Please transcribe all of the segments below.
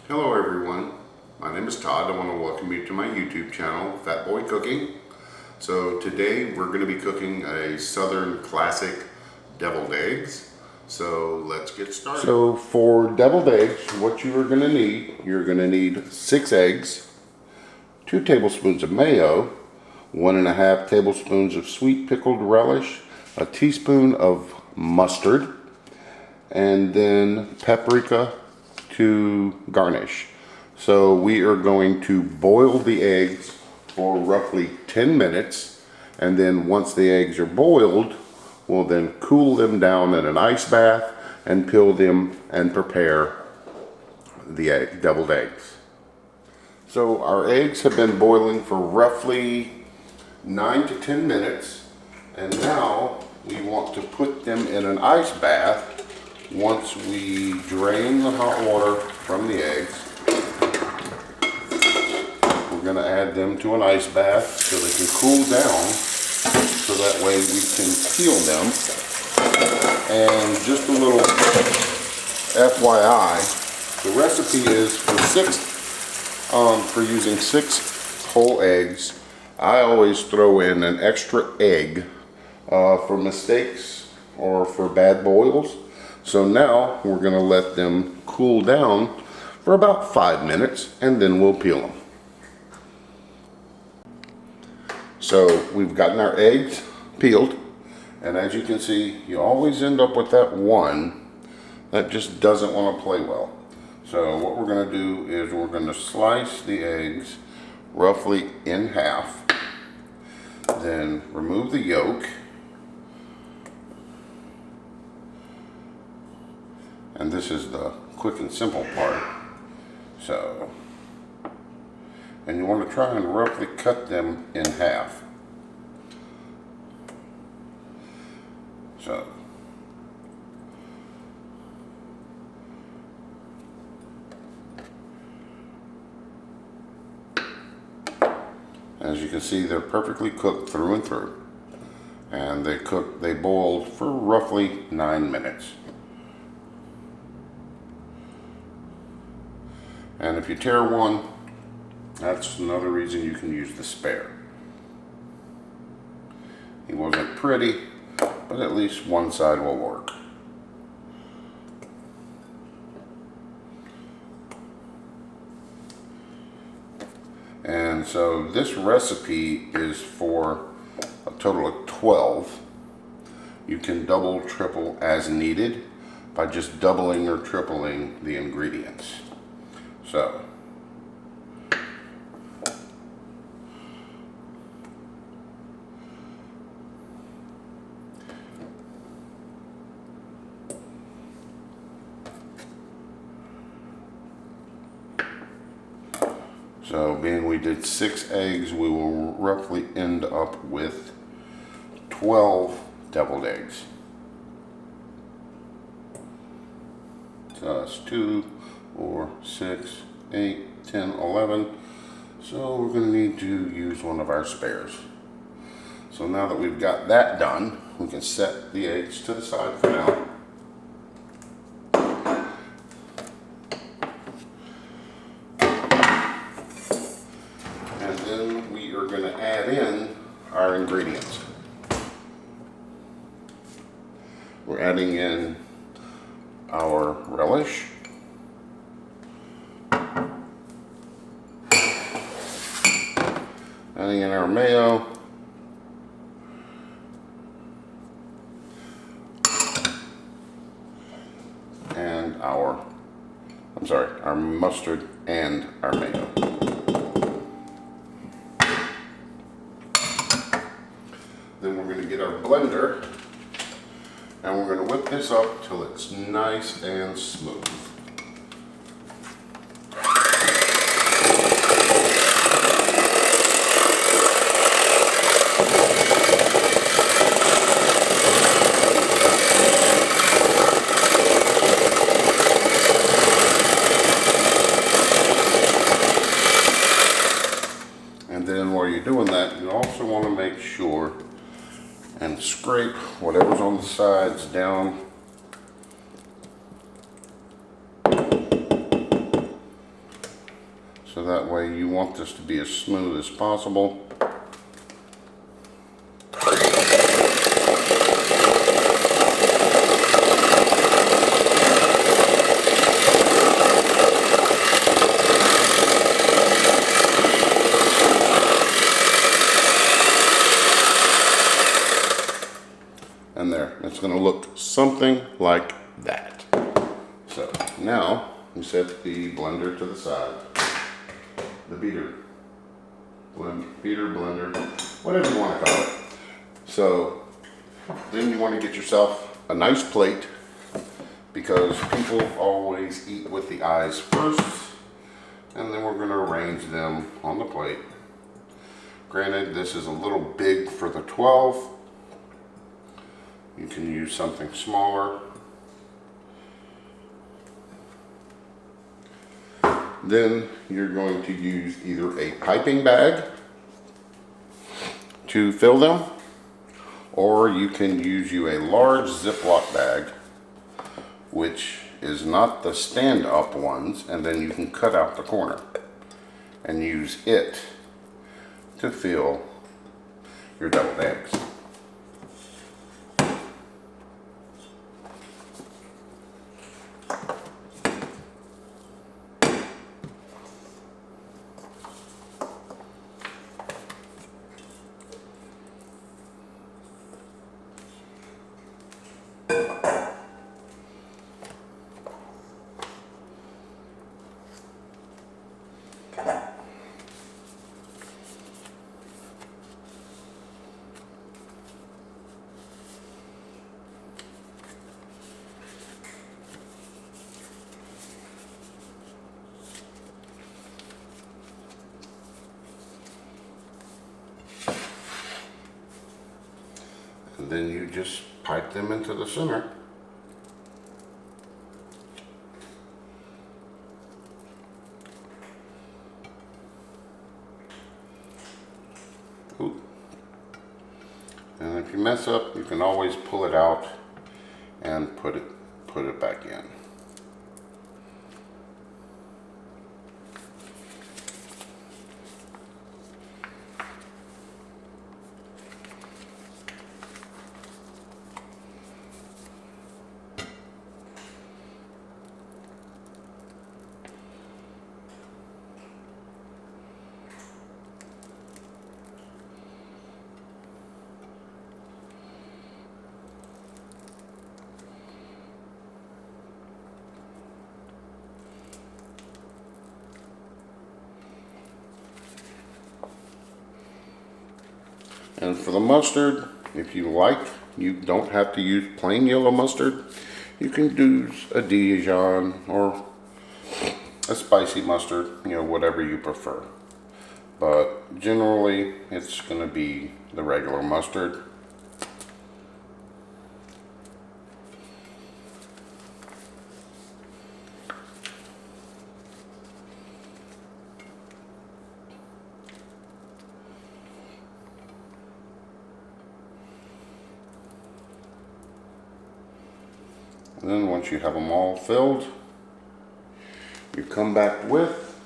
Hello everyone, my name is Todd. I want to welcome you to my YouTube channel, Fat Boy Cooking. So today we're going to be cooking a Southern classic deviled eggs. So let's get started. So for deviled eggs, what you are going to need, you're going to need 6 eggs, 2 tablespoons of mayo, 1.5 tablespoons of sweet pickled relish, a teaspoon of mustard, and then paprika to garnish. So we are going to boil the eggs for roughly 10 minutes, and then once the eggs are boiled, we'll then cool them down in an ice bath and peel them and prepare the deviled eggs. So our eggs have been boiling for roughly 9 to 10 minutes, and now we want to put them in an ice bath. Once we drain the hot water from the eggs, we're going to add them to an ice bath so they can cool down, so that way we can peel them. And just a little FYI, the recipe is for using 6 whole eggs. I always throw in an extra egg for mistakes or for bad boils. So now we're going to let them cool down for about 5 minutes, and then we'll peel them. So we've gotten our eggs peeled, and as you can see, you always end up with that one that just doesn't want to play well. So what we're going to do is we're going to slice the eggs roughly in half, then remove the yolk. And this is the quick and simple part. So, and you want to try and roughly cut them in half. So, as you can see, they're perfectly cooked through and through. And they boiled for roughly 9 minutes. And if you tear one, that's another reason you can use the spare. It wasn't pretty, but at least one side will work. And so this recipe is for a total of 12. You can double, triple as needed by just doubling or tripling the ingredients. So, being we did 6 eggs, we will roughly end up with 12 deviled eggs. So that's 2, 4, 6, 8, 10, 11. So we're going to need to use one of our spares. So now that we've got that done, we can set the eggs to the side for now. And then we are going to add in our ingredients. We're adding in our relish, adding in our mayo, and our mustard and our mayo. Then we're going to get our blender, and we're going to whip this up till it's nice and smooth. And then while you're doing that, you also want to make sure and scrape whatever's on the sides down So that way you want this to be as smooth as possible. And there, it's going to look something like that. So now you set the blender to the side, the beater, blender, whatever you want to call it. So then you want to get yourself a nice plate, because people always eat with the eyes first, and then we're going to arrange them on the plate. Granted, this is a little big for the 12. You can use something smaller. Then you're going to use either a piping bag to fill them, or you can use a large Ziploc bag, which is not the stand-up ones, and then you can cut out the corner and use it to fill your deviled eggs. And then you just pipe them into the center. Ooh. And if you mess up, you can always pull it out and put it back in. And for the mustard, if you like, you don't have to use plain yellow mustard. You can use a Dijon or a spicy mustard, whatever you prefer. But generally, it's going to be the regular mustard. And then once you have them all filled, you come back with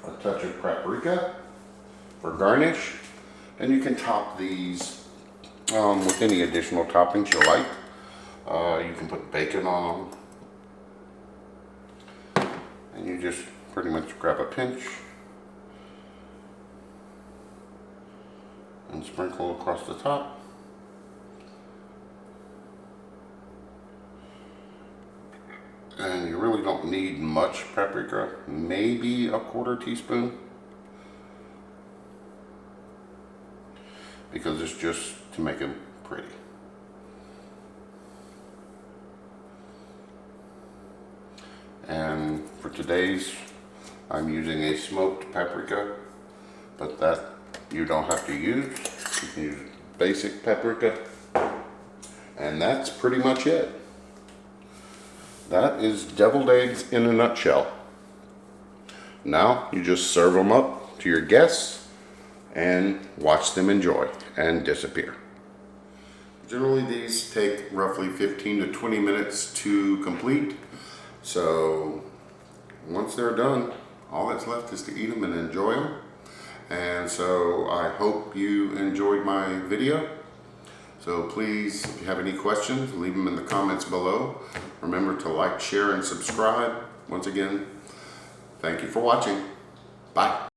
a touch of paprika for garnish, and you can top these with any additional toppings you like. You can put bacon on them, and you just pretty much grab a pinch and sprinkle across the top. And you really don't need much paprika, maybe a quarter teaspoon, because it's just to make them pretty. And for today's, I'm using a smoked paprika, but that you don't have to use. You can use basic paprika, and that's pretty much it. That is deviled eggs in a nutshell. Now you just serve them up to your guests and watch them enjoy and disappear. Generally these take roughly 15 to 20 minutes to complete. So once they're done, all that's left is to eat them and enjoy them. And so I hope you enjoyed my video. So please, if you have any questions, leave them in the comments below. Remember to like, share, and subscribe. Once again, thank you for watching. Bye.